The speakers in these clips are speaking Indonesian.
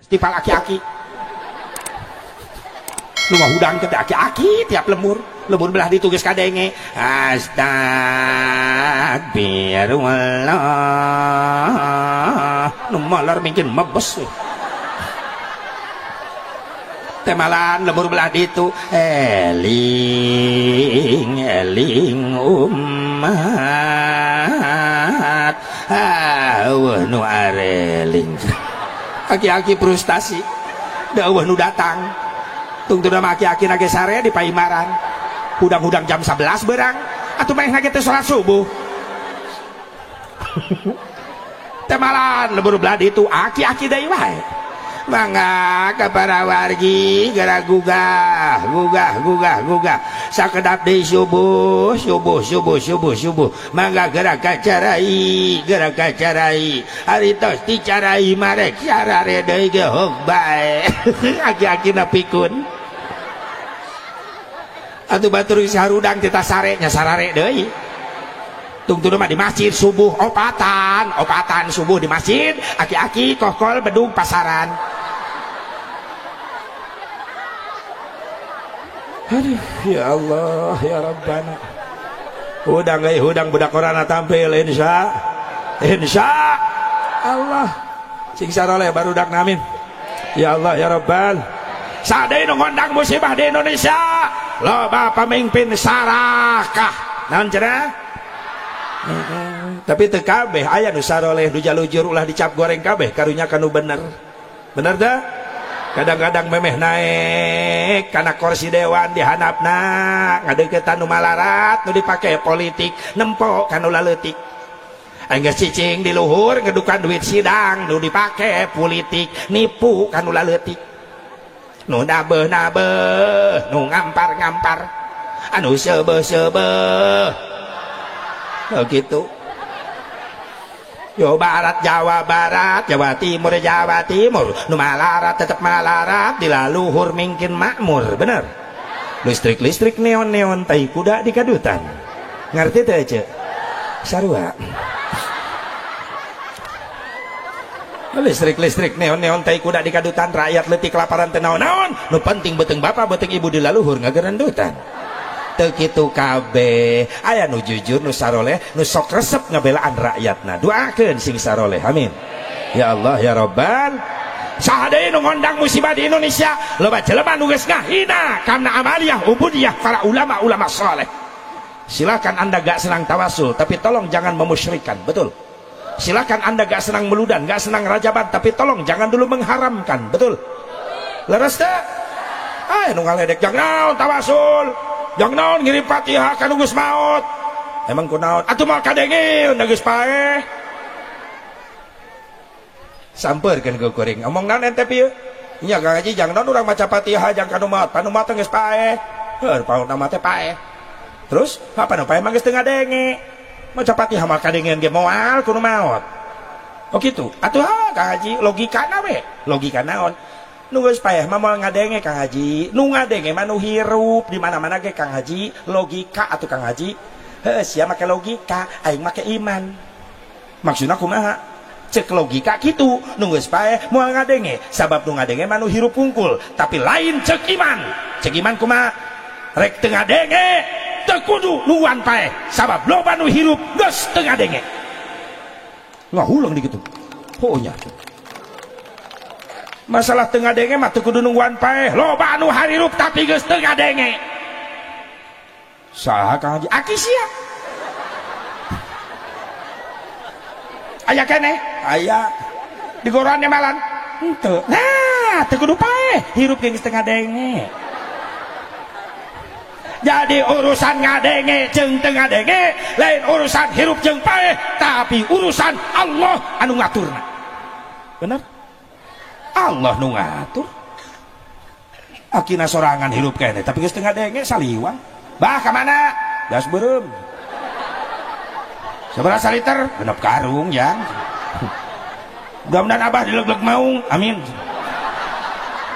Tipe aki-aki. Lu mah hudang ke aki-aki tiap lemur belah ditugas kadenge astagfirullah nu malar mungkin mebes temalan lemur belah ditu eling umat nu areling aki-aki frustasi dawuh nu datang tungtuna aki-aki nage sare di Paimaran hudang-hudang jam 11 berang atuh main nage teh salat subuh temalan lebur belah ditu aki-aki deui wae mangga ka para wargi gara gugah sakedap deui subuh mangga gerak kacarai ari tos dicarai marek sarare deui ge hog bae aki-akina pikun atuh batur sarudang tita sarenya sarare deui tungtuna mah di masjid subuh opatan subuh di masjid aki-aki kokol bedung pasaran. Aduh ya Allah ya Rabbana hudang budak korana tampil insya Allah sing saroleh barudak namin ya Allah ya Rabbal sadaya nu ngondang musibah di Indonesia loba pamimpin sarakah naon cenah tapi teu kabeh aya nu saroleh nu jalujur ulah dicap goreng kabeh karunya kanu bener dah kadang-kadang memeh naik karena kursi dewan dihanapna ngadeuketan nu malarat nu dipake politik nempok kanu laleutik anggeus cicing di luhur ngedukan duit sidang nu dipake politik nipu kanu laleutik nu nabeuh nu ngampar anu seubeuh gitu yo barat Jawa Barat Jawa Timur nu malarat tetep malarat dilaluhur mungkin makmur bener listrik neon tai kuda di kadutan ngerti teh ce sarua listrik neon tai kuda di kadutan rakyat leutik kelaparan teh naon nu penting beuteung bapak beuteung ibu dilaluhur ngagerendutan teu kitu kabeh aya nu jujur nu saroleh nu sok resep ngabelaan rakyatna doakeun sing saroleh amin ya Allah ya Rabbal saha deui nu ngondang musibah di Indonesia loba jelema nu geus ngahina kana amaliyah ubudiyah para ulama saleh silakan anda gak senang tawasul tapi tolong jangan memusyrikan betul silakan anda gak senang meludan gak senang rajaban tapi tolong jangan dulu mengharamkan betul leres teh aya nu ngaledek jangan tawasul jangan naon ngirim Fatihah kanu geus maot emang kunaon atuh moal kadengin geus paeh sampeurkeun ke kuring omong naon ente pieu nya Kang Haji jangan naon urang maca Fatihah jang kanu maot geus paeh heuh paut nama teh paeh terus apa nu paeh mah geus teu ngadenge maca Fatihah mah kadengin ge moal kudu maot oh kitu atuh Kang Haji logikana we logika naon nu geus paeh mah moal ngadenge Kang Haji nu ngadenge mah nu hirup di mana-mana ge Kang Haji logika atuh Kang Haji heuh sia make logika aing make iman maksudna kumaha cek logika kitu nu geus paeh moal ngadenge sabab nu ngadenge mah nu hirup hungkul tapi lain cek iman kumaha rek teu ngadenge teu kudu nuan paeh sabab loba nu hirup geus teu ngadenge ngahulang di kitu oh nya masalah teu ngadenge mah teu kudu nungguan paeh loba anu harirup tapi geus teu ngadenge saha Kang Haji aki sia aya keneh aya di goran malan henteu nah teu kudu paeh hirup geus teu ngadenge jadi urusan ngadenge jeung teu ngadenge lain urusan hirup jeung paeh tapi urusan Allah anu ngaturna bener Allah nu ngatur akina sorangan hirup kene tapi geus teu ngadenge saliwang bah ka mana gas beureum sabaraha liter 6 karung ya mudah-mudahan abah dilegleg maung amin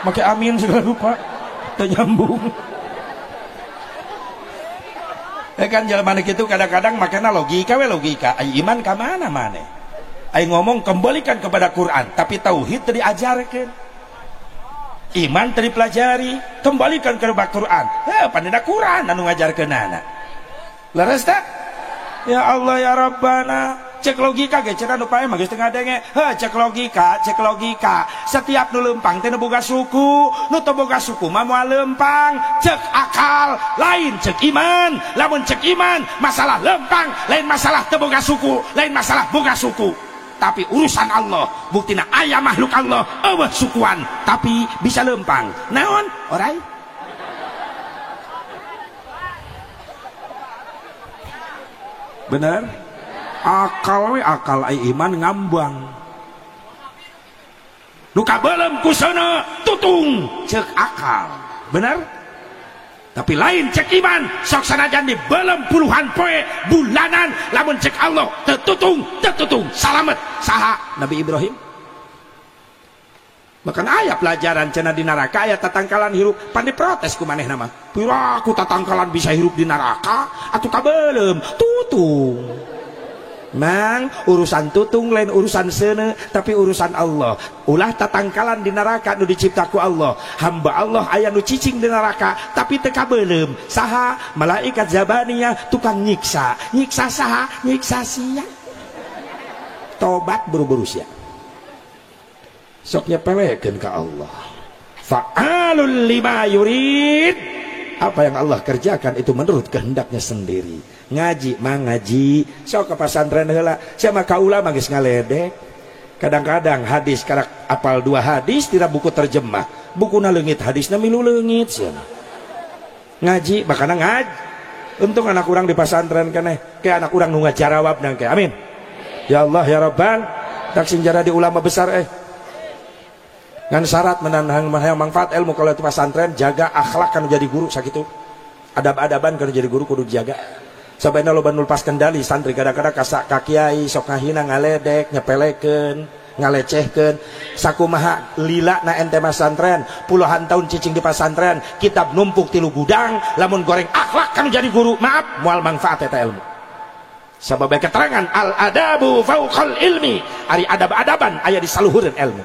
make amin segala lupa teu nyambung kan jelema kitu kadang-kadang makana logika we logika ai iman ka mana maneh ai ngomong kembalikan kepada Quran tapi tauhid teu diajarkeun iman tadi pelajari kembalikan ke Quran pandina Quran anu ngajarkeunana leres tak ya Allah ya Rabbana cek logika ge cenah nu pae mah geus teu ngadenge cek logika setiap nu leumpang teh nu boga suku nu teu boga suku mah moal leumpang cek akal lain cek iman lamun cek iman masalah leumpang lain masalah teu boga suku lain masalah boga suku tapi urusan Allah buktina aya makhluk Allah eueuh sukuan tapi bisa leumpang naon orai bener akal we akal ai iman ngambang nu kabeulem ku seuneu tutung ceuk akal bener tapi lain cek iman sok sanajan di belum puluhan poe bulanan lamun cek Allah tetutung salamet saha Nabi Ibrahim bahkan aya pelajaran cenah di neraka aya tatangkalan hirup pan diprotes ku manehna mah piraku tatangkalan bisa hirup di neraka atuh kabeulem tutung mang urusan tutung lain urusan seuneu tapi urusan Allah ulah tatangkalan di neraka nu diciptaku Allah hamba Allah aya nu cicing di neraka tapi teu kabeulem saha malaikat zabaniyah tukang nyiksa saha nyiksa sia tobat buru-buru sia sok nyepelekeun ka Allah fa'alul lima yurid apa yang Allah kerjakan itu menurut kehendaknya sendiri ngaji mah ngaji sok ke pesantren heula sia mah kaula mah geus ngaledek kadang-kadang hadis karak apal 2 hadis tidak buku terjemah bukuna leungit hadisna milu leungit sia ngaji makana ngaji untung anak urang di pesantren keneh ke anak urang nu ngajarawab nang ke amin ya Allah ya Rabbal tak sinjara di ulama besar ngan syarat menanang manfaat ilmu kalau itu pesantren jaga akhlak kan jadi guru sakitu adab-adaban kan jadi guru kudu dijaga sabaina loba nulpas kendali santri kadang-kadang ka kiai sok ngahina ngaledek nyepelekeun ngalecehkeun sakumaha lila na ente pesantren puluhan tahun cicing di pesantren kitab numpuk 3 gudang lamun goreng akhlak kan jadi guru maaf moal manfaat eta ilmu sabab keterangan al adabu fauqal ilmi ari adab-adaban aya di saluhureun ilmu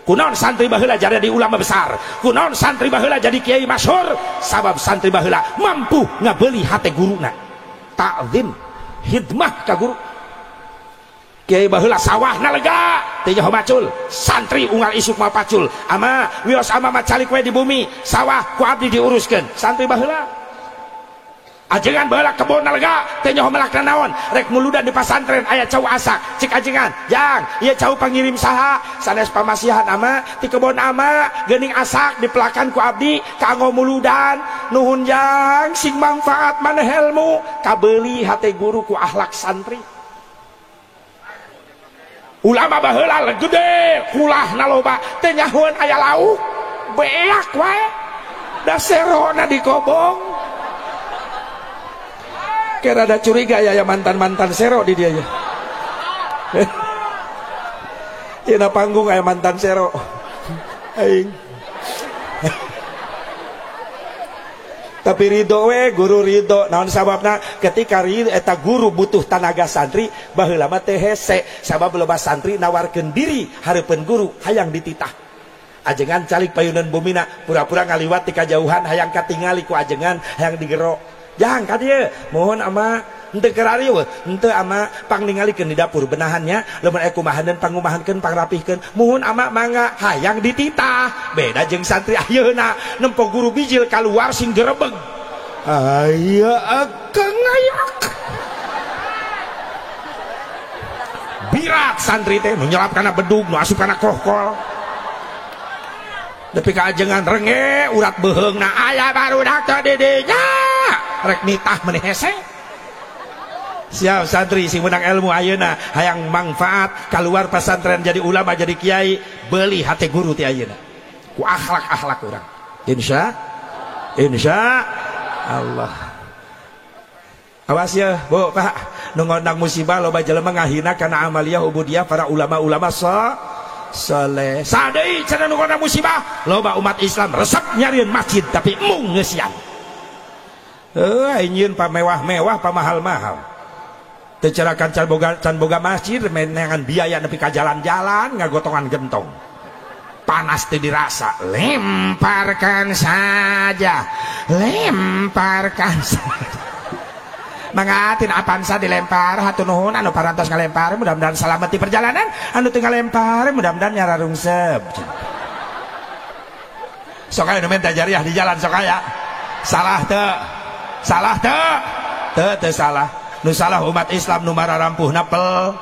kunaon santri baheula jadi di ulama besar kunaon santri baheula jadi kiai masyhur sabab santri baheula mampu ngabeuli hate guruna ta'zim hidmah ka guru kiai baheula sawahna lega teh nyaho macul santri unggal isuk mah pacul ama wios ama mah calik we di bumi sawah ku abdi diuruskeun santri baheula ajengan baheula kebonna lega teh nyaho melakna naon rek muludan di pesantren aya cau asak cik ajengan jang ieu cau pangirim saha sanes pamasihan ama ti kebon ama geuning asak dipelakan ku abdi kanggo muludan nuhun jang sing manfaat maneh ilmu kabeuli hate guru ku akhlak santri ulama baheula gede kulahna loba teh nyahoeun aya lauk beak wae da serona dikobong kira ada curiga ya mantan-mantan sero di dia ya tina panggung aya mantan sero aing tapi ridho we guru ridho naon sababna ketika eta guru butuh tenaga santri baheula mah teh hese sabab loba santri nawarkeun diri hareupeun guru hayang dititah ajengan calik payunan bumina pura-pura ngaliwat ti kajauhan hayang katingali ku ajengan hayang digero jangan ka dieu mohon ama henteu kerarieu henteu ama pang ningalikeun di dapur benahannya lamun aya kumahaneun pangumahankeun pangrapihkeun mohon ama mangga hayang dititah beda jeung santri ayeuna nempo guru bijil kaluar sing gerebeg aya akeng ngayak birat santri teh nu nyelap kana bedug nu asup kana kohkol tapi kaajengan renge urat beheungna aya barudak teh di dinya rek nitah meneh hese siap santri sing menang ilmu ayeuna hayang manfaat keluar pesantren jadi ulama jadi kiai beli hati guru ti ayeuna ku akhlak urang insya Allah awas ya bu pak nu ngondang musibah loba jelema ngahina kana amaliyah ubudiyah para ulama-ulama saleh sadei cenah nu ngondang musibah loba umat Islam resep nyarieun masjid tapi mung geus siap nyieun pamewah-mewah pamahal-mahal tecerakan can boga masjid menengan biaya nepi ka jalan-jalan ngagotongan gentong panas teu dirasa, lemparkan saja, lemparkan saja. Mangatin apansa dilempar, hatur nuhun anu parantos ngalempar, mudah-mudahan selamat di perjalanan, anu teu ngalempar mudah-mudahan nyara rungsep. Sok aya nu menta jariah di jalan sok aya. Salah teu? Salah teu? Teu salah. Nu salah umat Islam nu mararampuhna pel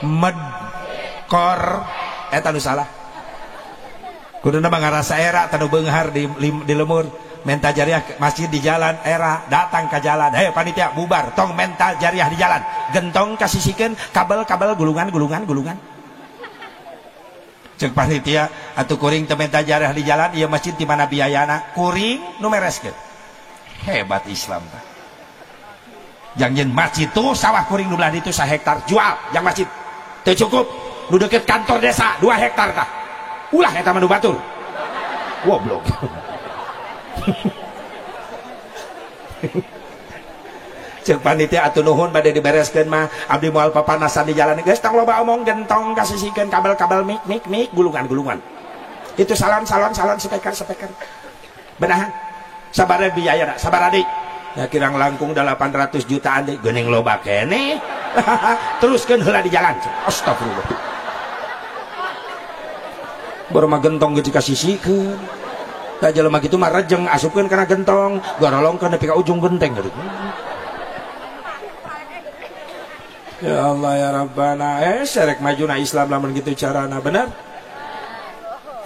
medkor eta nu salah. Kuduna mah ngarasa era tanu beunghar di lemur. Mental jariah masjid di jalan era datang ke jalan, hei panitia bubar tong mental jariah di jalan, gentong kasisikeun kabel gulungan cek panitia atuh kuring teu mental jariah di jalan ieu masjid di mana biayana kuring nu mereskeun. Hebat Islam tah. Jang nyeun masjid tuh sawah kuring nu belah ditu 1 hektar jual yang masjid teu cukup nu deukeut kantor desa 2 hektar tah ulah eta mah nu batur goblok. Cek panitia atuh nuhun bade dibereskeun mah abdi moal papanasan di jalan geus tong loba omong gentong kasisikeun kabel mik gulungan itu salon speaker benahan sabaraha biayana sabaraha deui ya kirang langkung 800 jutaan deui geuning loba keneh teruskeun heula di jalan astagfirullah baru mah gentong geus dikasisikeun da jelema kitu mah rejeng asupkeun kana gentong gorolongkeun nepi ka ujung genteng gitu. Ya Allah ya Rabbana serek majuna Islam lamun kitu carana bener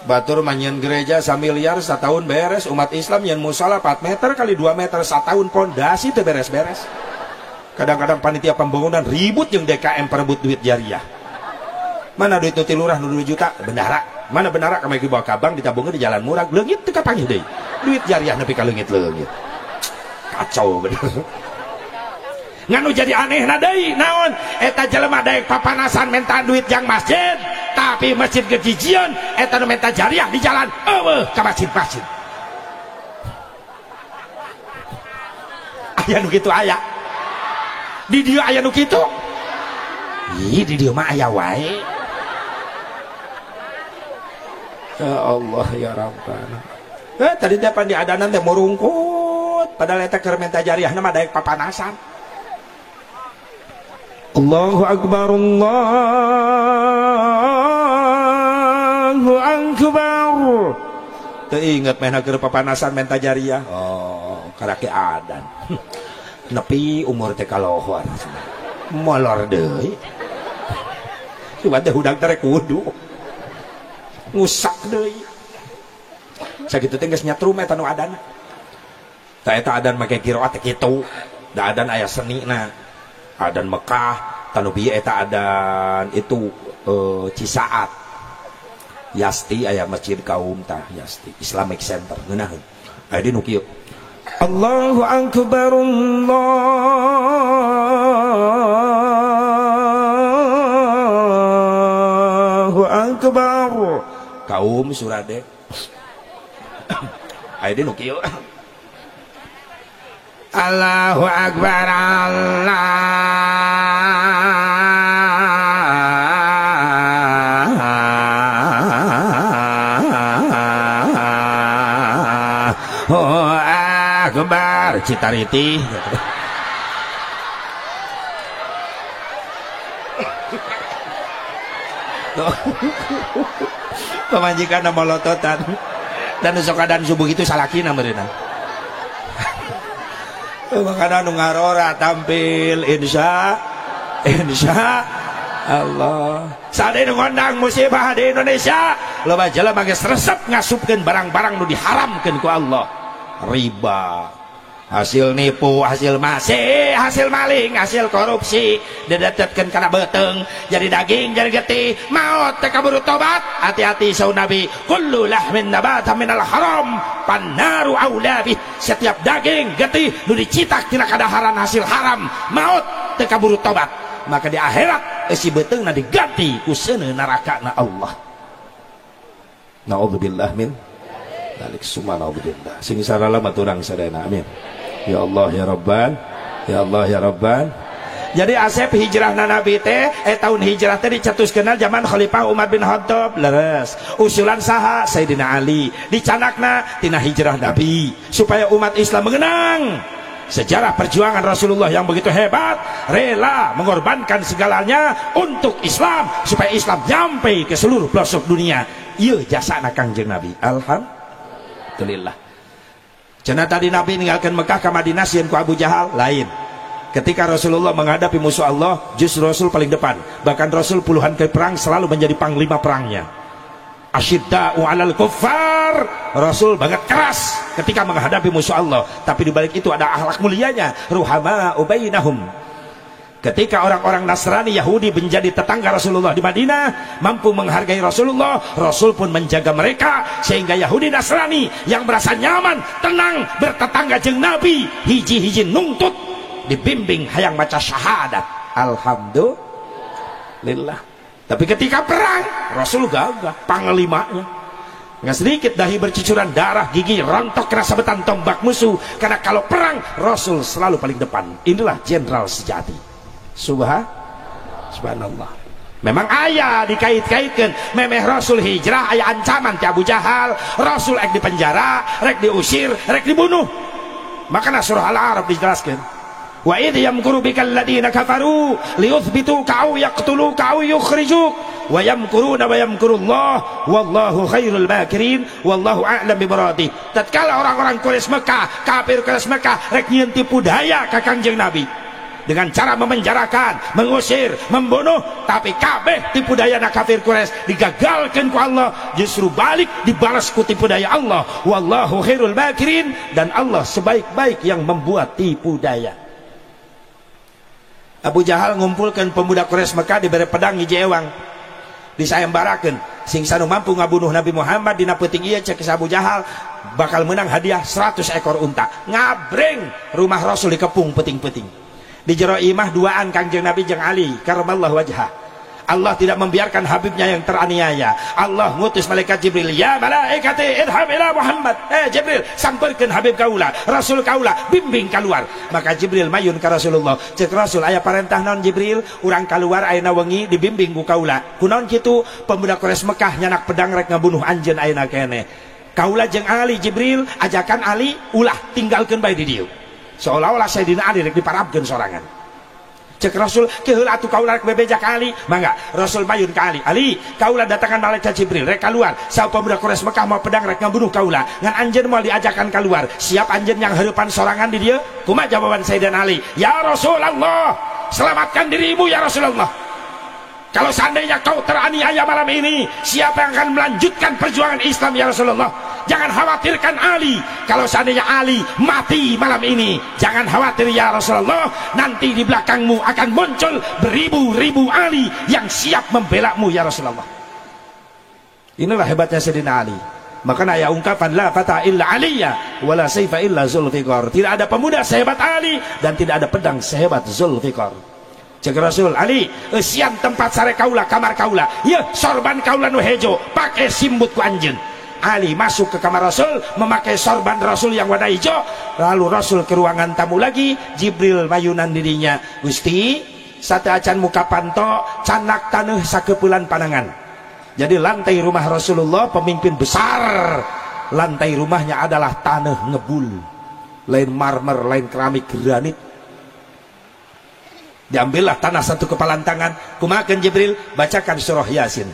batur mah nyeun gereja 1 miliar satahun beres umat Islam nyeun musala 4 meter kali 2 meter satahun pondasi teu beres-beres kadang-kadang panitia pembangunan ribut jeung DKM perebut duit jariah mana duit nu lurah nu 2 juta bendara mana benar kamari dibawa kabang ditabungkeun di jalan murah leungit teu kapanggih deui duit jariah nepi ka leungit kacau bener nganu jadi anehna deui naon eta jelema daek papanasan menta duit jang masjid tapi masjid gejijieun eta nu menta jariah di jalan eueuh ka masjid aya nu kitu aya di dieu aya nu kitu ih di dieu mah aya wae. Ya Allah ya Rabbana. Tadi teh pan di adanan teh murungkut padahal eta keur menta jariahna mah daek papanasan. Allahu akbar Allahu akbar. Teu inget mehna keur papanasan menta jariah. Oh, karake adan. Nepi umur teh kalohor. Molor deui. Cuma teh hudang teh kudu ngusak deui sakitu teh geus nyatrum eta nu adan tah eta adan make qiraat teh kitu da adan aya senina adan Mekah tanu bieu eta adan itu Cisaat Yasti aya masjid kaum tah Yasti Islamic Center ngeunaheun aya di nu kieu Allahu akbar Allahu akbar kaum surade aya di nu kieu Allahu akbar Allahu akbar citariti pemajikan molototan dan sok adan subuh itu salakina meureunna makana nu ngarora tampil insya Allah sade nu ngondang musibah di Indonesia loba jelema geus resep ngasupkeun barang-barang nu diharamkeun ku Allah riba hasil nipu hasil masih hasil maling hasil korupsi didetetkeun kana beuteng jadi daging jadi getih maot teh kaburu tobat hati-hati saun Nabi kullu lahmin nabata minal haram pannaru aula bih setiap daging getih nu dicitak tina kadaharan hasil haram maot teh kaburu tobat maka di akhirat si beteungna diganti ku seuneu narakana Allah naudzubillah min dalik subhanallah sing sarala maturang sadayana amin ya Allah ya Rabban ya Allah ya Rabban Jadi Asep hijrah Nabi teh tahun hijrah teh dicetuskeun zaman Khalifah Umar bin Khattab leres. Usulan saha Sayyidina Ali dicanakna tina hijrah Nabi supaya umat Islam mengenang sejarah perjuangan Rasulullah yang begitu hebat, rela mengorbankan segalanya untuk Islam supaya Islam nyampe ke seluruh pelosok dunia. Ieu jasana Kangjeng Nabi. Alhamdulillah. Cenah tadi Nabi ninggalkeun Mekah ka Madinah sieun ku Abu Jahal lain. Ketika Rasulullah menghadapi musuh Allah, justru Rasul paling depan. Bahkan Rasul puluhan kali perang selalu menjadi panglima perangnya. Asyidda'u 'alal kuffar. Rasul banget keras ketika menghadapi musuh Allah. Tapi di balik itu ada akhlak mulianya. Ruhama'u bainahum. Ketika orang-orang Nasrani Yahudi menjadi tetangga Rasulullah di Madinah, mampu menghargai Rasulullah, Rasul pun menjaga mereka sehingga Yahudi Nasrani yang merasa nyaman, tenang bertetangga jeung Nabi, hiji-hiji nungtut dibimbing hayang maca syahadat. Alhamdulillah. Tapi ketika perang Rasul gagah panglimanya. Nggak sedikit dahi bercucuran darah, gigi rontok kena sabetan tombak musuh. Karena kalau perang Rasul selalu paling depan. Inilah jenderal sejati. Subhanallah. Memang ayah dikait-kaitkan memeh Rasul hijrah ayah ancaman ke Abu Jahal. Rasul rek di penjara, rek diusir, rek dibunuh. Makanya surah Al-A'raf dijelaskan, wa idh yamkuru bikal ladina kafaru liyuthbituka aw yaqtuluka aw yukhrijuk wa yamkuruna wa yamkurullah wallahu khairul makirin wallahu a'lam bimuradih. Tatkala orang-orang Quraisy Mekah, kafir Quraisy Mekah rek nyieun tipu daya ka Kangjeng Nabi dengan cara memenjarakan, mengusir, membunuh, tapi kabeh tipu daya na kafir Quraisy digagalkan ku Allah, justru balik dibalas ku tipu daya Allah. Wallahu khairul makirin, dan Allah sebaik-baik yang membuat tipu daya. Abu Jahal ngumpulkan pemuda Quraisy Mekah diberi pedang hiji ewang disayembarakeun sing sanu mampu ngabunuh Nabi Muhammad dina peuting ieu cek Abu Jahal bakal menang hadiah 100 ekor unta. Ngabreng rumah Rasul dikepung peuting-peuting. Di jero imah duaan Kangjeng Nabi jeung Ali karramallahu wajhah. Allah tidak membiarkan Habibnya yang teraniaya. Allah ngutus malaikat Jibril, ya malaikati idhab ila Muhammad. Jibril samperkeun Habib kaula, Rasul kaula, bimbing keluar. Maka Jibril mayun ka Rasulullah. Cek Rasul, aya parentah naon Jibril? Urang keluar ayeuna wengi dibimbing ku kaula. Kunaon kitu? Pemuda Quraisy Mekah nyanak pedang rek ngabunuh anjeun ayeuna keneh. Kaula jeung Ali, Jibril ajakan Ali ulah tinggalkeun bae di dieu. Seolah-olah Sayyidina Ali rek diparabkeun sorangan. Cek Rasul, keheula atuh kaula rek bebejak Ali. Mangga Rasul mayun ka Ali. Ali, kaula datangan malaikat Jibril rek keluar. Sa pemuda Quraisy Mekah mau pedang rek ngabunuh kaula. Ngan anjeun moal diajakan keluar. Siap anjeun yang hareupan sorangan di dieu? Kumaha jawaban Sayyidina Ali? Ya Rasulullah, selamatkan dirimu ya Rasulullah. Kalau seandainya kau teraniaya malam ini, siapa yang akan melanjutkan perjuangan Islam ya Rasulullah? Jangan khawatirkan Ali. Kalau seandainya Ali mati malam ini, jangan khawatir ya Rasulullah. Nanti di belakangmu akan muncul beribu-ribu Ali yang siap membelamu ya Rasulullah. Inilah hebatnya Sayyidina Ali. Makanya ya ungkapan la fata illa aliyya wala sayfa illa Zulfiqar. Tidak ada pemuda sehebat Ali dan tidak ada pedang sehebat Zulfiqar. Cek Rasul, Ali, sian tempat sare kaula, kamar kaula. Ya, sorban kaula nu hejo, pakai simbut ku anjeun. Ali masuk ke kamar Rasul, memakai sorban Rasul yang warna hijau. Lalu Rasul ke ruangan tamu lagi, Jibril mayunan dirinya. Gusti, sate acan muka panto, canak taneuh sakeupulan panangan. Jadi lantai rumah Rasulullah pemimpin besar. Lantai rumahnya adalah tanah ngebul. Lain marmer, lain keramik granit. Diambillah tanah satu kepalan tangan. Kumakan Jibril, bacakan surah Yasin.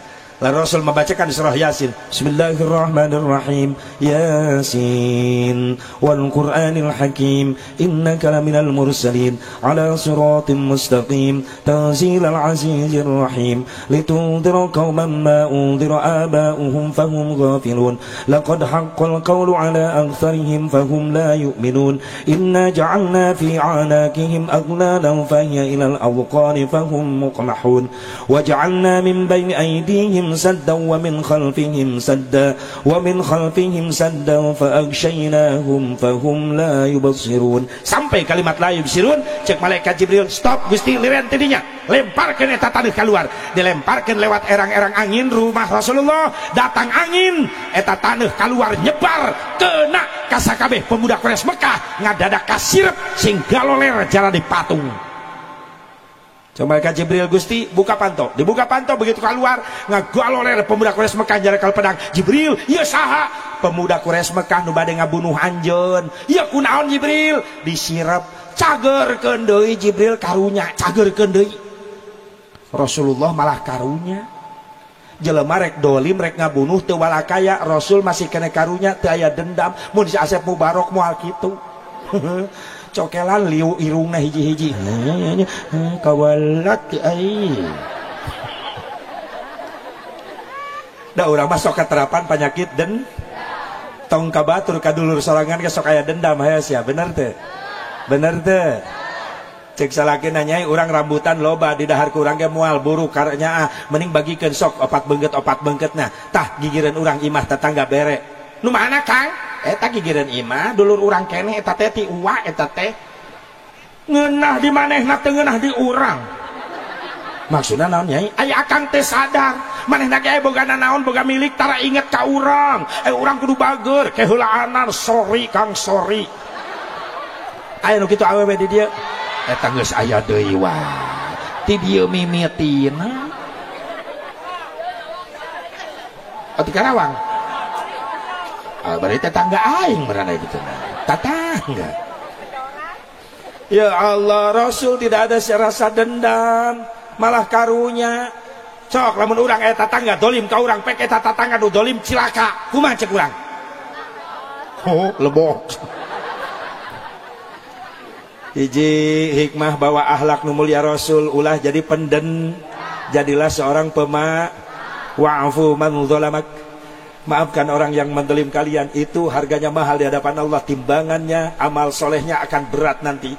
Lalu Rasul membacakan surah Yasin. Bismillahirrahmanirrahim. Yasin wal Qur'anil Hakim. Innaka laminal mursalin ala siratim mustaqim. Tanzilal azizir rahim. Litundira qauman ma undira aba'uhum fahum ghafilun. Laqad haqqal qawlu ala aktharihim fahum la yu'minun. Inna ja'alna fi a'naqihim aghlalan fahiya ilal awqani fahum muqmahun. Wa ja'alna min bayni aydihim سدا ومن خلفهم سدا ومن خلفهم سدا فأغشيناهم فهم لا يبصرون. Sampai kalimat la yubsirun, cek malaikat Jibril, stop Gusti, liren tidinya, lemparkeun eta taneuh keluar. Dilemparkeun lewat erang-erang angin rumah Rasulullah, datang angin, eta taneuh keluar nyebar kena ka sakabeh pemuda Quraisy Mekah, ngadadak kasirep sing galoler jara di patung. Coba ka Jibril Gusti buka panto, dibuka panto begitu keluar ngagaloler pemuda Quraisy Mekah jarakal pedang. Jibril, ieu saha? Pemuda Quraisy Mekah nu bade ngabunuh anjeun. Ieu kunaon Jibril? Disirep. Cagerkeun deui Jibril karunya, cagerkeun deui. Rasulullah malah karunya. Jelema rek dolim rek ngabunuh teu walakaya, Rasul masih kena karunya teu aya dendam. Mun si Asep Mubarok moal kitu. Cokelan liu irungna hiji-hiji kawalat ai da urang mah sok katerapan penyakit den tong kabatur kadulur sorangan ke sok aya dendam aya sia bener teu cek salakeun nanyai urang rambutan loba di dahar ku urang ge moal buru karenya mending bagikeun sok opat beungkeutna tah gigireun urang imah tetangga bere nu mana Kang eta gigireun imah dulur urang keneh eta teh ti uwa eta teh ngeunah di manehna teu ngeunah di urang maksudna naon nyai aya akang teh sadar manehna ge boga naon boga milik tara inget ka urang urang kudu bageur keheulaanan sorry Kang sorry aya nu kitu awewe di dieu eta geus aya deui wae ti dieu mimitina ati Karawang berarti tetangga aing berada gitu tetangga. Ya Allah, Rasul tidak ada rasa dendam, malah karunya. Cok lamun urang aya tetangga dolim ka urang pek eta tetangga nu dolim cilaka kumaha cek urang? Oh lebok. Hiji hikmah bawa akhlak nu mulia Rasul ulah jadi penden, jadilah seorang wa'fu man dzalamak. Maafkan orang yang mendolim kalian, itu harganya mahal di hadapan Allah, timbangannya amal solehnya akan berat nanti.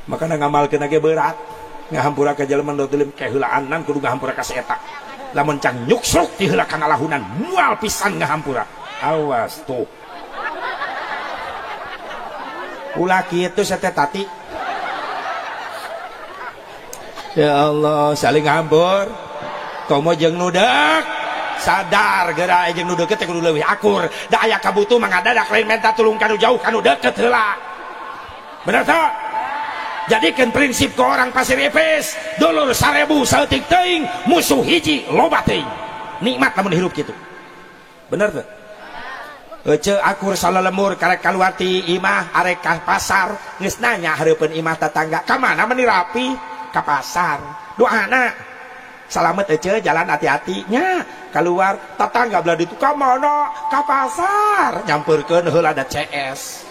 Makanya ngamalkeun ge berat, ngahampura ka jelema nu dolim keheulaanan kudu ngahampura ka si eta. Lamun can nyuksruk ti heula kana lahunan moal pisan ngahampura. Awas tuh. Ulah kitu sete tati. Ya Allah, saling ngahampur. Komo jeung nu deuk sadar geura jeung nu deukeut teh kudu leuwih akur da aya kabutuh mangadadak lain minta tulung kanu jauh kanu deukeut heula bener teu jadikeun prinsip ke orang Pasir Epes dulur 1000 saeutik teuing musuh hiji loba teuing nikmat lamun hirup kitu bener teu Ece akur salalemur karek kaluar ti imah arek ka pasar geus nanya hareupeun imah tetangga ka mana meni rapi ka pasar doana salamet ece jalan hati-hati nya keluar tetangga belah ditu ka mana ka pasar nyampeurkeun heula ada CS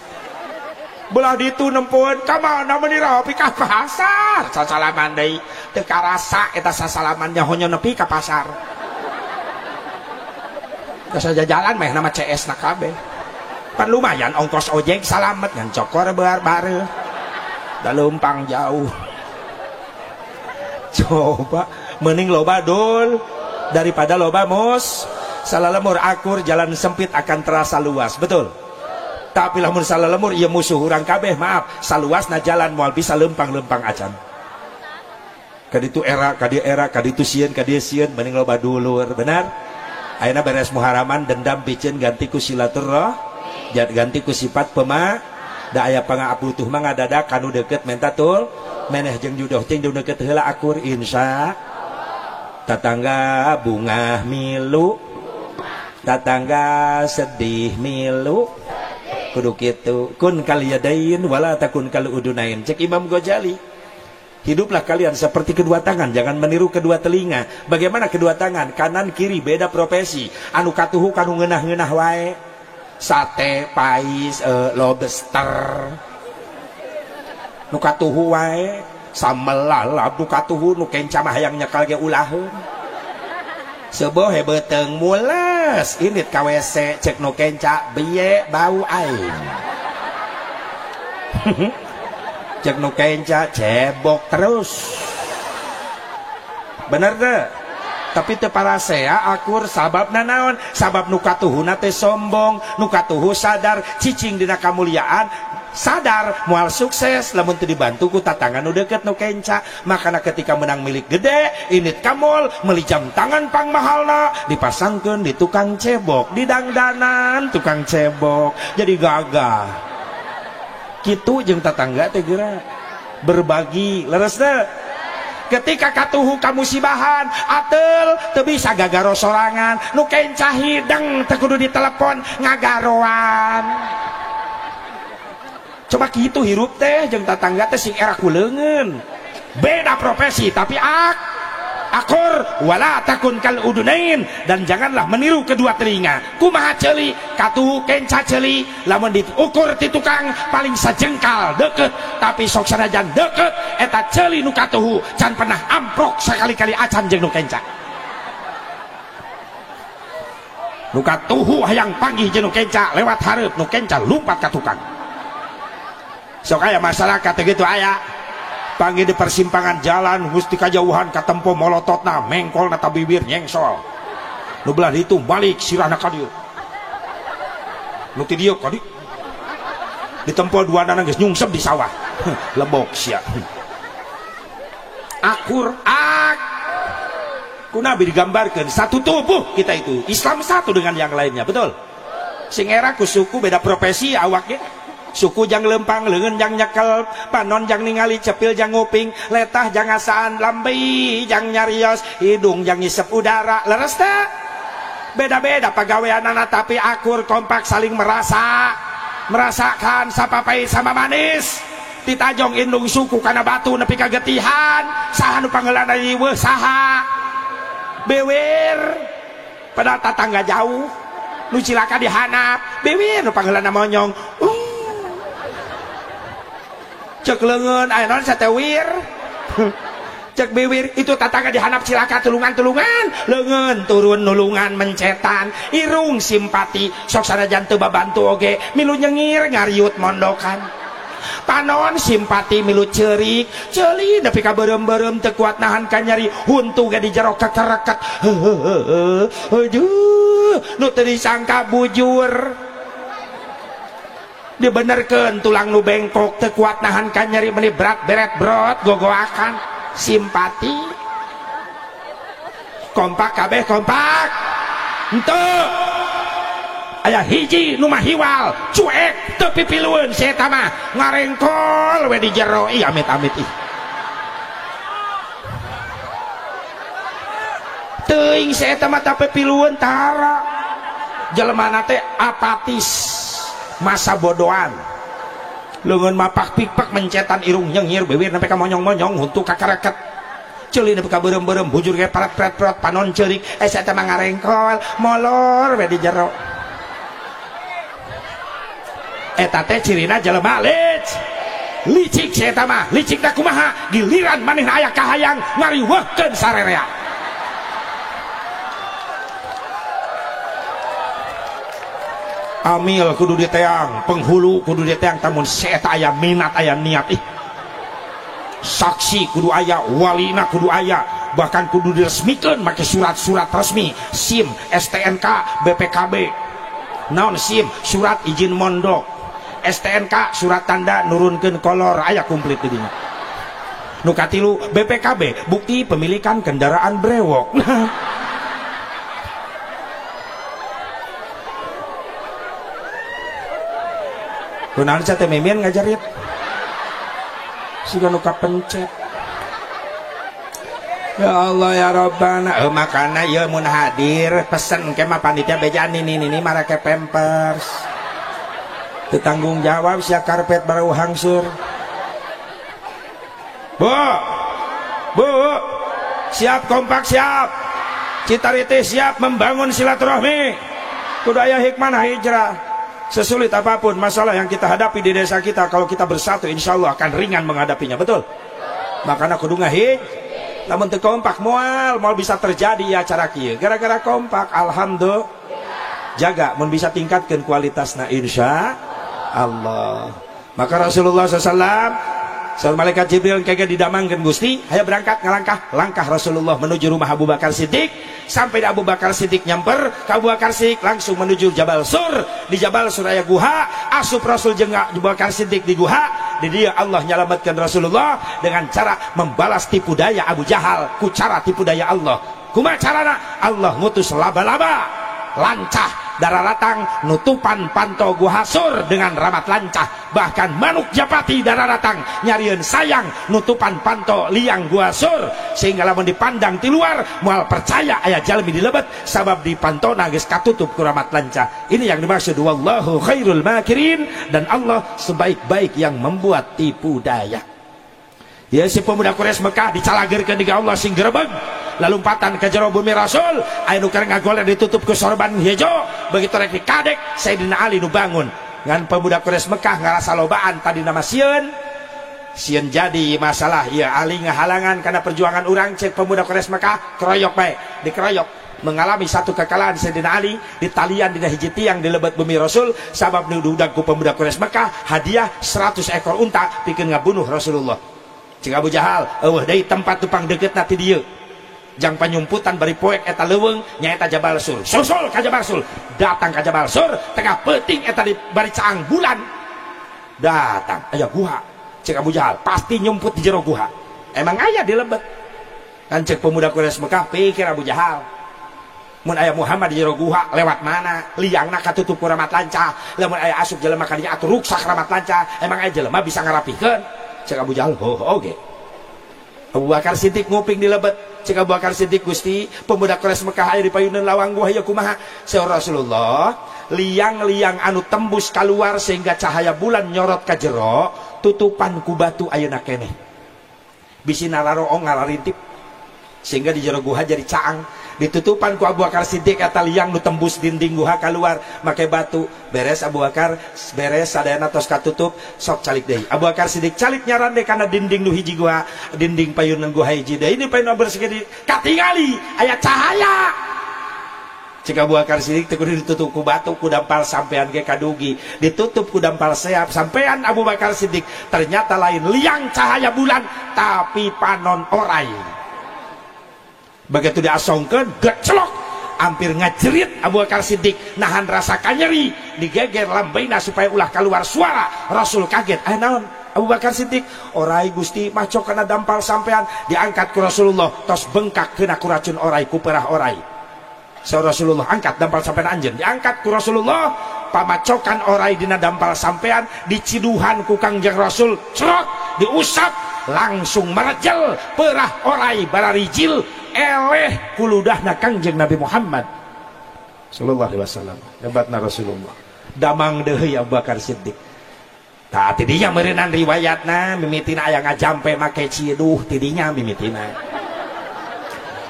belah ditu nempuan ka mana meni rapi ka pasar sasalaman deui teu karasa eta sasalamannya honyo nepi ka pasar geus jalan meh nama CS na kabeh pan lumayan ongkos ojek salamet ngan cokor bareu da leumpang jauh coba mending loba dul daripada loba mus salalemur akur jalan sempit akan terasa luas betul tapi lamun salalemur ieu musuh urang kabeh maaf saluasna jalan moal bisa lempang-lempang acan kaditu era kaditu sieun kadieu sieun mending loba dulur benar ayeuna beres muharaman dendam pikeun ganti ku silaturah ganti ku sifat da aya pangabutuh mah ngadadak kanu deukeut menta tul meneh jeung judoh ting deukeut heula akur insya tetangga bunga milu tetangga sedih milu kudu kitu kun kaliyadain wala takun kal udunain cek Imam Ghazali hiduplah kalian seperti kedua tangan jangan meniru kedua telinga bagaimana kedua tangan kanan kiri beda profesi anu katuhu kanu ngeunah-ngeunah wae sate pais lobster nu katuhu wae samelalap nu katuhu nu kenca mah hayang nyekal ge ulaheun seueuh beuteung mules indit ka WC cek nu kenca bieu bau aing cek nu kenca cebok terus bener teu tapi teu parasea akur sababna naon sabab nu katuhuna teh sombong nu katuhu sadar cicing dina kamuliaan sadar moal sukses lamun teu dibantu ku tatangga nu deukeut nu kenca makana ketika menang milik gede init ka mall meuli jam tangan pang mahalna dipasangkeun di tukang cebok di dangdanan tukang cebok jadi gagah kitu jeung tatangga teh geura berbagi leres teh ketika katuhu kamusibahan atel teu bisa gagaro sorangan nu kencah hideng teu kudu ditelepon ngagaroan. Coba kitu hirup teh jeung tatangga teh sing era kuleungeun. Beda profesi tapi akur wala takun kal udunain, dan janganlah meniru kedua telinga. Kumaha ceuli katuhu kenca ceuli lamun diukur ti tukang paling sajengkal deket, tapi sok sanajan deket eta ceuli nu katuhu can pernah amprok sakali-kali acan jeung nu kenca. Nu katuhu hayang panggih jeung nu kenca lewat hareup, nu kenca lumpat ka tukang. Sok aya masyarakat gitu aya panggil di persimpangan jalan gusti kajauhan katempo molototna mengkolna tabibir nyengsol nu belah ditu balik sirahna ka dieu nu ti dieu ka dieu ditempo duana geus nyungsep di sawah lebok sia akur kunabi digambarkeun satu tubuh kita itu Islam satu dengan yang lainnya betul sing era ku suku beda profesi awaknya suku jang lempang leungeun jang nyekel panon jang ningali cepil jang nguping letah jang ngasaan lambi jang nyarios hidung jang ngisep udara leres teh beda-beda pagaweanana tapi akur kompak saling merasakan sapapai sama manis ditajong indung suku kana batu nepi ka getihan saha nu pangeulana ieu saha bewer pada tatangga jauh nu cilaka dihanap bewer nu pangeulana monyong cek leungeun aya naon satewir cek bewir itu tatangga dihanap cilaka tulungan-tulungan leungeun turun nulungan mencetan irung simpati sok sanajan teu babantu oge milu nyengir ngariut mondokan panon simpati milu ceurik ceuli nepi ka beureum-beureum teu kuat nahan ka nyeri huntu ge di jero kekereket aduh nu teu disangka bujur dibenerkeun tulang nu bengkok teu kuat nahan ka nyeri meni berat beret brot gogoakan simpati kompak kabeh kompak henteu aya hiji nu mah hiwal cuek teu pipilueun si eta mah ngarengkol we di jero ih amit-amit ih teuing si eta mah teu pipilueun tara jelema teh apatis masa bodohan leungeun mapak pikpak mencetan irung nyengir bibir sampai ka monyong-monyong huntu kakareket ceuli nepi ka beureum-beureum bujur ge parat-parat panon ceurik eta mah ngarengkol molor we di jero eta teh cirina jelema licik si eta mah licik da kumaha giliran manehna aya kahayang ngariweuhkeun sarerea amil kudu diteang penghulu kudu diteang tamun seta aya minat aya niat ih saksi kudu aya walina kudu aya bahkan kudu diresmikeun make surat-surat resmi SIM STNK BPKB naon SIM surat izin mondok STNK surat tanda nurunkeun kolor aya komplit di dinya nu katilu BPKB bukti pemilikan kendaraan brewok kunaon teh memen ngajarit siga nu kapencet ya Allah ya Rabbana makana ieu mun hadir pesen ke mah panitia bejaan ini marake pampers teu tanggung jawab sia karpet baru hangsur bu siap kompak siap Citariti siap membangun silaturahmi kudu aya hikmah hijrah. Sesulit apapun masalah yang kita hadapi di desa kita, kalau kita bersatu insya Allah akan ringan menghadapinya, betul? Makanya kudu ngahij namun teu kompak moal bisa terjadi ya acara kieu gara-gara kompak. Alhamdulillah jaga mun bisa tingkatkan kualitasna insya Allah. Maka Rasulullah SAW saur malaikat Jibril kagak didamangkeun Gusti hayang berangkat ngalangkah langkah Rasulullah menuju rumah Abu Bakar Siddiq. Sampai di Abu Bakar Siddiq nyamper ke Abu Bakar Siddiq langsung menuju Jabal Sur. Di Jabal Sur aya guha asup Rasul jeung Abu Bakar Siddiq di guha. Di dia Allah nyelamatkan Rasulullah dengan cara membalas tipu daya Abu Jahal ku cara tipu daya Allah. Kumaha carana? Allah ngutus laba-laba lancah dararatang nutupan panto gua hasur dengan ramat lancah. Bahkan manuk japati dararatang nyarian sayang nutupan panto liang gua hasur, sehingga lamun dipandang di luar moal percaya aya jalmi dilebet sabab di pantona geus katutup ku ramat lancah. Ini yang dimaksud wallahu khairul makirin, dan Allah sebaik-baik yang membuat tipu daya. Ya si pemuda Quraisy Mekah dicalagerkeun di Allah sing grebeg lalumpatan ke jero bumi Rasul aya nu keur ngagoleh ditutup ku sorban hejo. Begitu rek dikadek Sayyidina Ali nu bangun ngan pemuda Quraisy Mekah ngarasa lobaan tadi nama sieun jadi masalah. Ya Ali ngahalangan karena perjuangan urang cek pemuda Quraisy Mekah keroyok bae dikeroyok mengalami satu kekalahan. Sayyidina Ali di talian dina hiji tiang di lebat bumi Rasul sabab diudag ku pemuda Quraisy Mekah hadiah 100 ekor unta pikeun ngabunuh Rasulullah. Cik Abu Jahal eueuh deui tempat tupang deukeutna ti dieu jang panyumputan bari poek eta leuweung nyaeta Jabal Sur. Susul ka Jabal Sur, datang ka Jabal Sur tengah peuting eta di bari caang bulan datang aya guha. Cik Abu Jahal pasti nyumput di jero guha, emang aya di lebet kan. Cek pemuda Quraisy Mekah pikir Abu Jahal mun aya Muhammad di jero guha lewat mana liangna katutup ku ramat lancah, lamun aya asup jelema ka dinya atuh ruksak ramat lancah, emang aya jelema bisa ngarapikeun. Cek Abu Jahal oge. Abu Bakar Siddiq nguping di lebet. Cek Abu Bakar Siddiq, Gusti pemuda Quraisy Mekah aya di payuneun lawang gua ya kumaha? Saur Rasulullah, liang-liang anu tembus keluar sehingga cahaya bulan nyorot ka jero tutupan ku batu ayeuna keneh bisi nararoong ngalarintip sehingga di jero guha jadi caang. Ditutupan ku Abu Bakar Siddiq eta liang nu tembus dinding guha keluar make batu. Beres Abu Bakar beres sadayana tos katutup sok calik deui. Abu Bakar Siddiq calik nyaran deh kana dinding nu hiji guha, dinding payunan guha hiji deui ini payun bersih di katingali aya cahaya. Cik Abu Bakar Siddiq teu kudu ditutup ku batu ku dampal sampean ge kadugi, ditutup ku dampal seap sampean Abu Bakar Siddiq ternyata lain liang cahaya bulan tapi panon orai. Begitu diasongkeun geclok hampir ngajerit Abu Bakar Siddiq nahan rasa kanyeri digeger lambeina supaya ulah keluar suara. Rasul kaget, naon Abu Bakar Siddiq? Orai Gusti macok kana dampal sampean. Diangkat ku Rasulullah tos bengkak kena ku racun orai ku perah orai. Saur Rasulullah angkat dampal sampean anjeun, diangkat ku Rasulullah pamacokan orai dina dampal sampean diciduhan ku Kangjeng Rasul cerot diusap langsung merejel perah orai bararijil eleh kuludahna Kangjeng Nabi Muhammad sallallahu alaihi wasallam. Hebatna Rasulullah damang deui Abu Bakar Siddiq. Tah tidinya meureunnan riwayatna mimitina aya ngajampe make ciduh tidinya mimitina.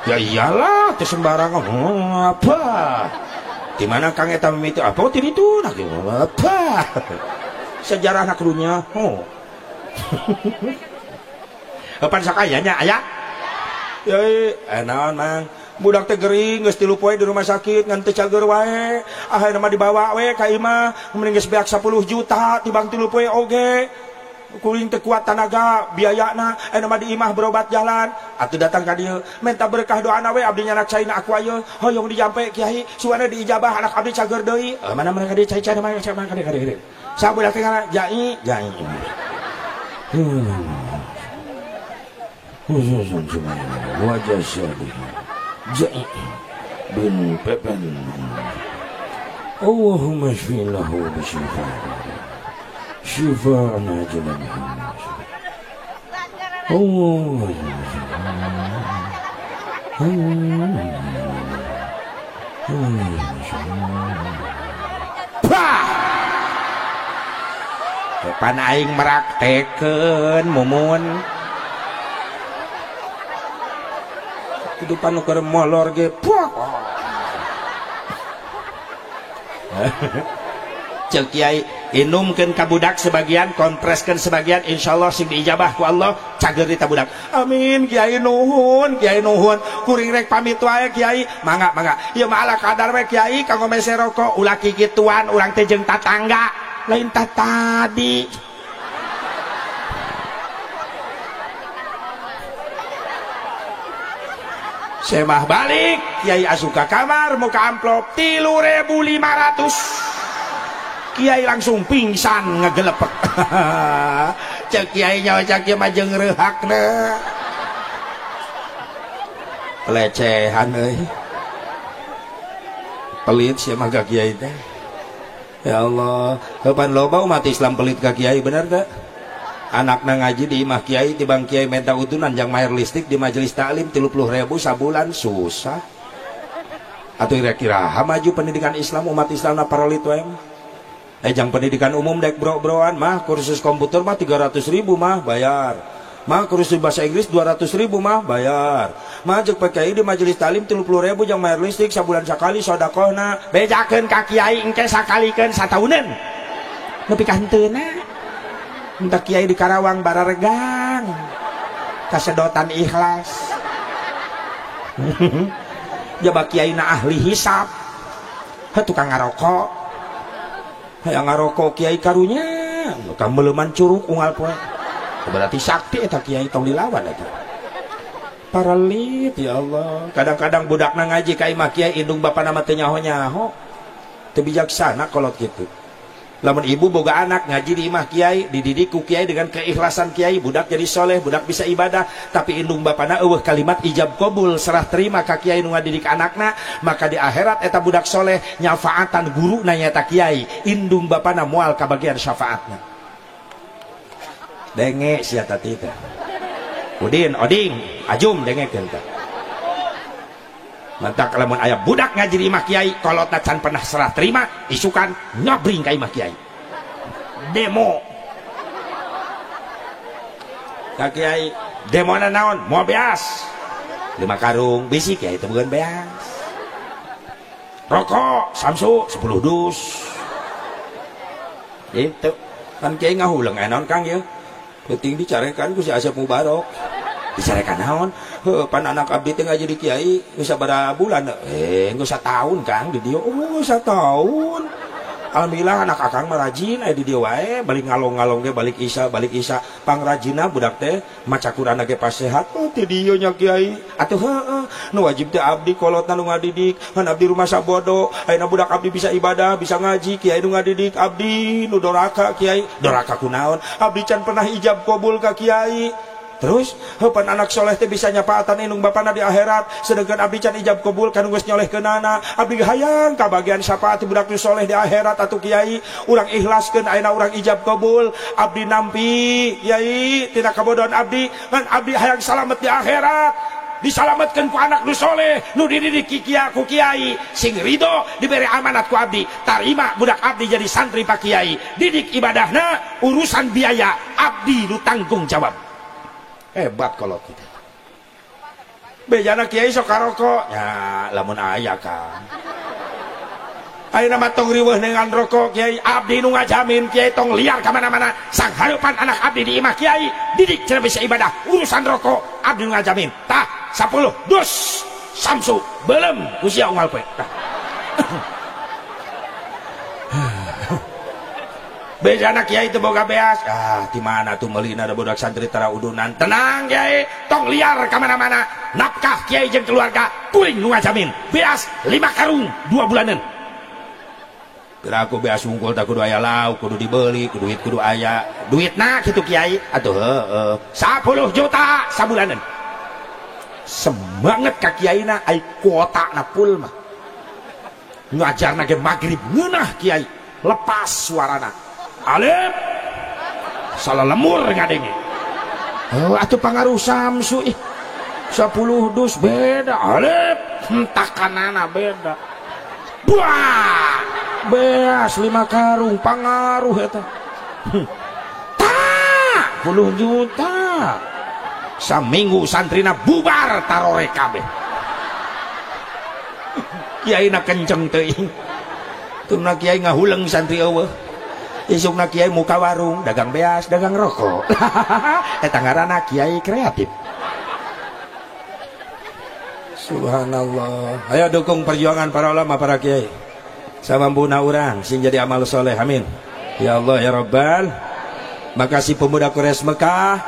Ya iyalah teu sembarangan. Apa di mana Kang eta mimiti apa ti ditu apa sejarahna kudunya Kapan sakayanya aya? Ya naon mang budak teh gering geus 3 poe di rumah sakit ngan teu cager wae. Akhirna mah dibawa we ka imah mending geus beak 10 juta tibang 3 poe oge. Kuring teu kuat tanaga biayana aya mah di imah berobat jalan. Atuh datang ka dieu minta berkah doana we abdi nyanak caina aku ayeuna hoyong dijampe Kiai suana diijabah anak abdi cager deui. Mana mereka dia cai-cai mana ka dieu. Sabudak teh ngaran Jai. Wajah syabih Jai bin Pepen. Allahumma shfilahu bisyifa syifaan ajalan Kapan aing meraktekeun mumun kehidupan keur molor ge Cek Kiai inumkeun ka budak sebagian kompreskeun sebagian insyaallah sing diijabah ku Allah cager di budak. Amin Kiai nuhun kuring rek pamit wae Kiai mangga ieu mah ala kadar we Kiai kanggo mese rokok ulah kikituan urang teh jeung tatangga lain tadi. Semah balik Kiai asuka kamar muka amplop 3.500. Kiai langsung pingsan ngegelepek. Cek Kiai nyawa cak Kiai mah jeung reuhakna pelecehan euy. pelit sih mah ka kiai teh. Ya Allah, kapan loba umat Islam pelit ka kiai bener teh? Anakna ngaji di imah kiai tibang kiai minta utunan jang mayar listrik di majelis taklim 30.000 sabulan susah. Atau kira-kira maju pendidikan Islam umat Islam na parolit wae mah. Jang pendidikan umum dek bro-broan mah kursus komputer mah 300.000 mah bayar. Mah kursus bahasa Inggris 200.000 mah bayar. Mah jeung PKI di majelis taklim 30.000 jang mayar listrik sabulan sakali sedekahna. Bejakeun ka kiai engke sakalikeun satauneun. Nepi ka henteuna. Entah kiai di Karawang bararegang kasedotan ikhlas. Jaba kiai na ahli hisab tukang ngarokok hayang ngarokok kiai karunya kameleman curug unggal poe berarti sakti eta kiai tong dilawan eta paralit. Ya Allah, kadang-kadang budakna ngaji ka imah kiai indung bapana mah teu nyaho-nyaho teu bijaksana kolot kitu. Lamun ibu boga anak ngaji di imah kiai, dididik ku kiai dengan keikhlasan kiai, budak jadi soleh, budak bisa ibadah, tapi indung bapana eueuh kalimat ijab qabul serah terima ka kiai nu ngadidik anakna, maka di akhirat eta budak soleh nyafaatan guru na nyata kiai, indung bapana moal kabagian syafaatna. Denge sia tati teh. Udin, oding, ajum dengekeun teh. Mantak lamun aya budak ngaji di imah kiai kolotna can pernah serah terima isukan nyabring ka imah kiai demo ka kiai demona naon moal beas 5 karung bisi kiai teu beun beas rokok samsu 10 dus itu kan kiai ngahuleng naon Kang ya penting dicarekan ku si Asep Mubarok dicarekan naon pan anak abdi teh ngaji di kiai geus sabaraha bulan geus satahun Kang di dieu satahun alhamdulillah anak akang mah rajin aya di dieu wae balik ngalong-ngalong ge balik isya pangrajina budak teh maca Quran ge pas sehat ti dieu nya kiai atuh heueuh nu wajib teh abdi kolotna nu ngadidik han abdi rumah sabodo ayeuna budak abdi bisa ibadah bisa ngaji kiai nu ngadidik abdi nu doraka kiai doraka kunaon abdi can pernah ijab qabul ka kiai. Terus pan anak soleh teh bisa nyapaatan indung bapana di akhirat sedangkan abdi can ijab qabul kan geus nyolehkeunana abdi hayang ka bagian syafaat budak nu soleh di akhirat atuh kiai urang ikhlaskeun ayeuna urang ijab qabul abdi nampi kiai tina kabodohan abdi ngan abdi hayang salamet di akhirat disalametkeun ku anak nu soleh nu dididik ku kiai sing ridho diberi amanat ku abdi tarima budak abdi jadi santri pak kiai didik ibadahna urusan biaya abdi nu tanggung jawab. Hebat kalau kita bejana kiai sok karokok ya lamun aya Kang ayeuna mah tong riweuh dengan rokok kiai abdi nu ngajamin kiai tong liar ka mana-mana sang hareupan anak abdi di imah kiai didik cenah bisa ibadah urusan rokok abdi nu ngajamin tah 10 dus samsu belum usia unggal poe bejana kiai teu boga beas di mana tuh meulina ada budak santri tara udunan tenang kiai tong liar ka mana-mana nafkah kiai jeung keluarga kuring nu ngajamin beas 5 karung 2 bulaneun kira aku beas wungkul tak kudu aya lauk kudu dibeli kudu aya duitna kitu kiai atuh heueuh 10 juta sabulaneun semangat ka kiaina ai kuotana full mah ngajarna ge magrib ngeunah kiai lepas suarana Alep salah lemur ngadenge atuh pangaruh samsu 10 dus beda Alep takanana beda buah beas 5 karung pangaruh eta tak 10 juta saminggu santrina bubar tarore kabeh kiaina kenceng teuing tuna kiai ngahuleng santri eueuh isukna kiai muka warung dagang beas dagang rokok eta ngaranna kiai kreatif. Subhanallah, ayo dukung perjuangan para ulama para kiai samambuna urang sing jadi amal soleh amin ya Allah ya Rabbal. Makasih pemuda Quraisy Mekah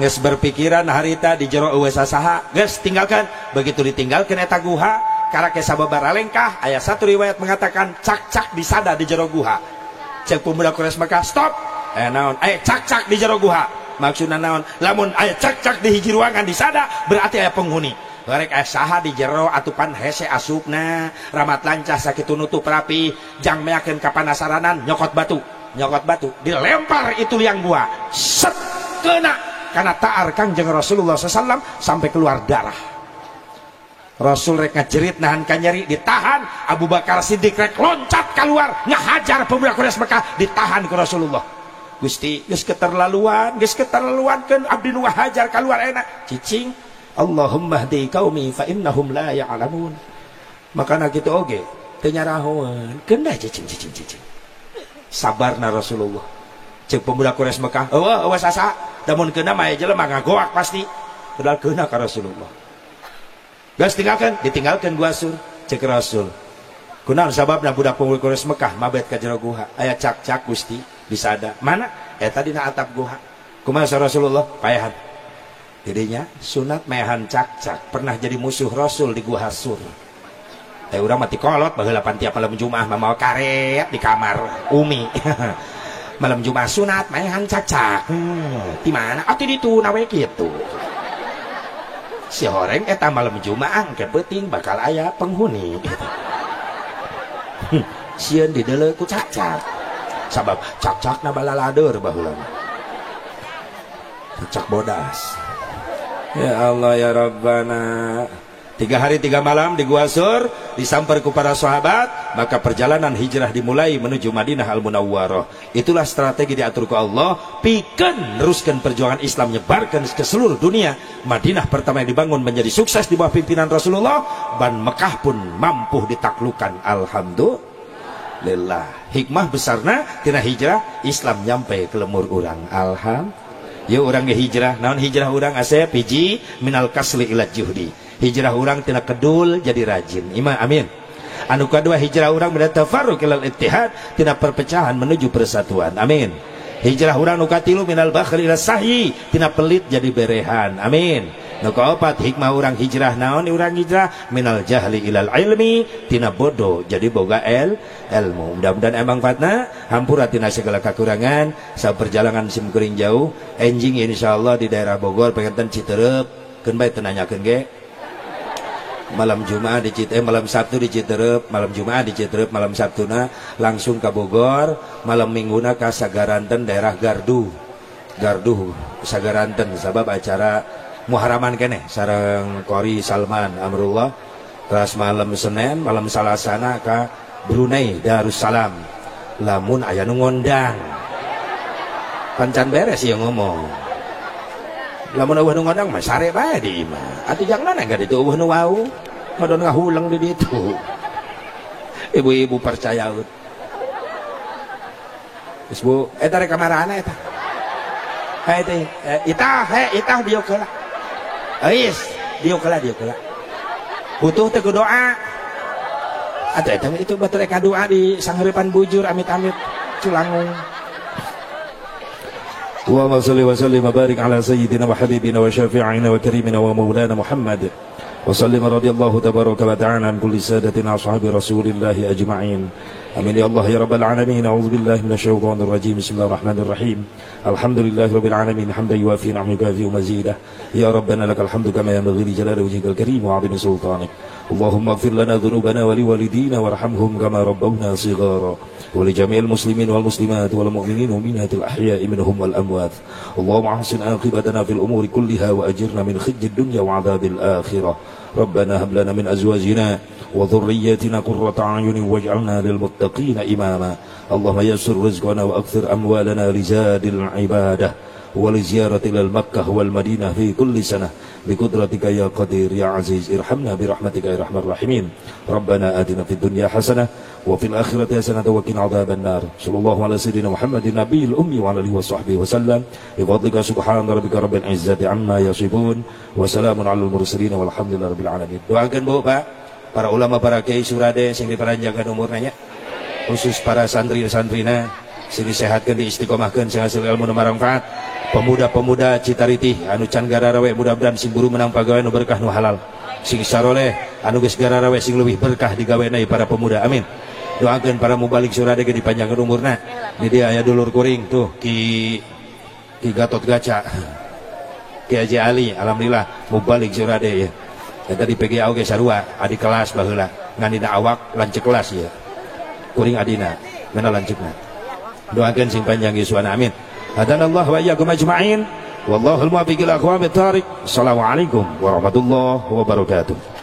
geus berpikiran harita di jero eueuh sasaha geus tinggalkan begitu ditinggalkeun eta guha karake sababaraha lengkah aya satu riwayat mengatakan cak-cak disada di jero guha cek pemuda Quraisy Mekah stop naon cak-cak di jero guha maksudna naon lamun aya cak-cak di hiji ruangan disada berarti aya penghuni Barek saha di jero atupan hese asupna ramat lancah sakitu nutup rapi jang meyakeun kapanasaranan nyokot batu dilempar itu liang gua set kena karena taar Kangjeng Rasulullah SAW sampai keluar darah. Rasul rek ngajerit nahan kanyeri ditahan, Abu Bakar Siddiq rek loncat keluar ngahajar pemuda Quraisy Mekah ditahan ke Rasulullah. Gusti geus keterlaluan kan abdi nu ngahajar keluar enak cicing Allahumma hdi qaumi fa innahum la ya'lamun. Makana kitu oge teu nyarahoan keunda cicing. Sabarna Rasulullah. Ceuk pemuda Quraisy Mekah, eueuh sasa, damun keuna mah jelema ngagoak pasti. Padahal keuna ka Rasulullah. Geus ditinggalkeun gua Sur, ceuk Rasul. Kunaon sababna budak pemuda Quraisy Mekah mabet ka jero guha? Aya cak-cak Gusti, disada. Mana? Eta dina atap guha. Kumaha Rasulullah? Paehan. Jadinya sunat mehan cak-cak pernah jadi musuh Rasul di Gua Sur. Urang mati kolot baheula pan tiap malam Jumaah mamawa karet di kamar Umi. Malam Jumaah sunat mehan cak-cak. Di mana? Atuh ditu nawe kitu. Si horeng eta malam Jumaah engke peuting bakal aya penghuni. Sieun dideuleu ku cak-cak. Sabab cak-cakna balaladur baheula. Cak bodas. Ya Allah ya Rabbana. 3 hari 3 malam di Gua Sur disamper ku para sahabat, maka perjalanan hijrah dimulai menuju Madinah Al-Munawwarah. Itulah strategi diatur ku Allah pikeun neruskeun perjuangan Islam nyebarkeun ke seluruh dunia. Madinah pertama yang dibangun menjadi sukses di bawah pimpinan Rasulullah, dan Mekah pun mampu ditaklukkan. Alhamdulillah. Hikmah besarna tina hijrah Islam nyampe ke lemur urang. Alhamdulillah. Yuk orang ge hijrah, naon hijrah orang asep hiji minal kasli ila juhdi. Hijrah orang tina kedul jadi rajin. Amin. Anu kedua hijrah orang min tafarruq ilal ittihad, tina perpecahan menuju persatuan. Amin. Hijrah orang nu katilu minal bakhli ila sahyi, tina pelit jadi berehan. Amin. Nu kaopat hikmah orang hijrah naon urang hijrah minal jahli ilal ilmi, tina bodoh jadi boga ilmu. Mudah-mudahan emang fatna hampura tina segala kekurangan sa perjalanan sim kuring jauh enjing insyaallah di daerah Bogor pengen Citerep keun bae teu nanyakeun ge malam Jumaah di Citerep, malam Sabtu di Citerep, malam Jumaah di Citerep, malam Sabtuna langsung ke Bogor, malam Mingguna ka Sagaranten daerah Garduh Sagaranten sabab acara Muharaman keneh sareng Qori Salman Amrullah. Terus malam Senin malam Salasana ka Brunei Darussalam. Lamun aya nu ngondang pancan beres ya ngomong. Lamun eueuh nu ngondang mah sare bae di imah. Atuh jangan enggak ditu eueuh nu wau. Modon ngahuleng di ditu. Ibu-ibu percaya ut. Geus Bu, eta rek kamarana eta. Hae teh, itah dieu keula. Ais, dieu keula. Butuh teh doa. Atuh eta itu batur rek doa di sangheurepan bujur amit-amit culangung. Allahumma shalli wa sallim wa barik ala sayyidina wa habibina wa syafi'ina wa karimina wa maulana Muhammad. وسلم رضي الله تبارك وتعالى عن كل سادتنا أصحاب رسول الله أجمعين. آمين يا الله يا رب العالمين. أعوذ بالله من الشيطان الرجيم. بسم الله الرحمن الرحيم. الحمد لله رب العالمين حمدا يوافي نعمه يكافئ مزيده. يا ربنا لك الحمد كما ينبغي لجلال وجهك الكريم وعظيم سلطانك. اللهم اغفر لنا ذنوبنا ولوالدينا وارحمهم كما ربونا صغارا ولجميع المسلمين والمسلمات والمؤمنين والمؤمنات الأحياء منهم والأموات. اللهم احسن عاقبتنا في الأمور كلها وأجرنا من خزي الدنيا وعذاب الآخرة. ربنا هب لنا من أزواجنا وذرياتنا قرة أعين واجعلنا للمتقين إماما. اللهم يسر رزقنا وأكثر أموالنا لزاد العبادة ولزيارة إلى مكة والمدينة في كل سنة بقدرتك يا قدير يا عزيز. ارحمنا برحمتك يا أرحم الراحمين. ربنا آتنا في الدنيا حسنة وفي الآخرة حسنة وقنا عذاب النار. صلى الله على سيدنا محمد النبي الأمي وعلى آله وصحبه وسلم. بفضلك سبحان ربك رب العزة عما يصفون وسلام على المرسلين والحمد لله رب العالمين. Doakan Bu Pak, para ulama, para kiai surade sing diparanjangkeun umurna nya, khusus para santri-santrina sing disehatkeun, diistiqomahkeun sing hasil ilmu nu manfaat. Pemuda-pemuda Citariti anu can gararawe mudah-mudahan sing buru menang pagawe nu berkah nu halal, sing saroleh anu geus gararawe sing leuwih berkah digaweana para pemuda. Amin. Doakeun para mubalik surade ge dipanjangkeun umurna. Di dia aya dulur kuring tuh Ki Gatot Gaca, Ki Haji Ali, alhamdulillah mubalik surade ya. dan tadi PGA oge sarua adik kelas baheula ngan dina awak lanceuk kelas ya kuring adina mana lanceukna doakeun sing panjang yuswana amin hadanallahu wa iyyakum ajma'in wallahul muwaffiq ila aqwamit thariq assalamualaikum warahmatullahi wabarakatuh.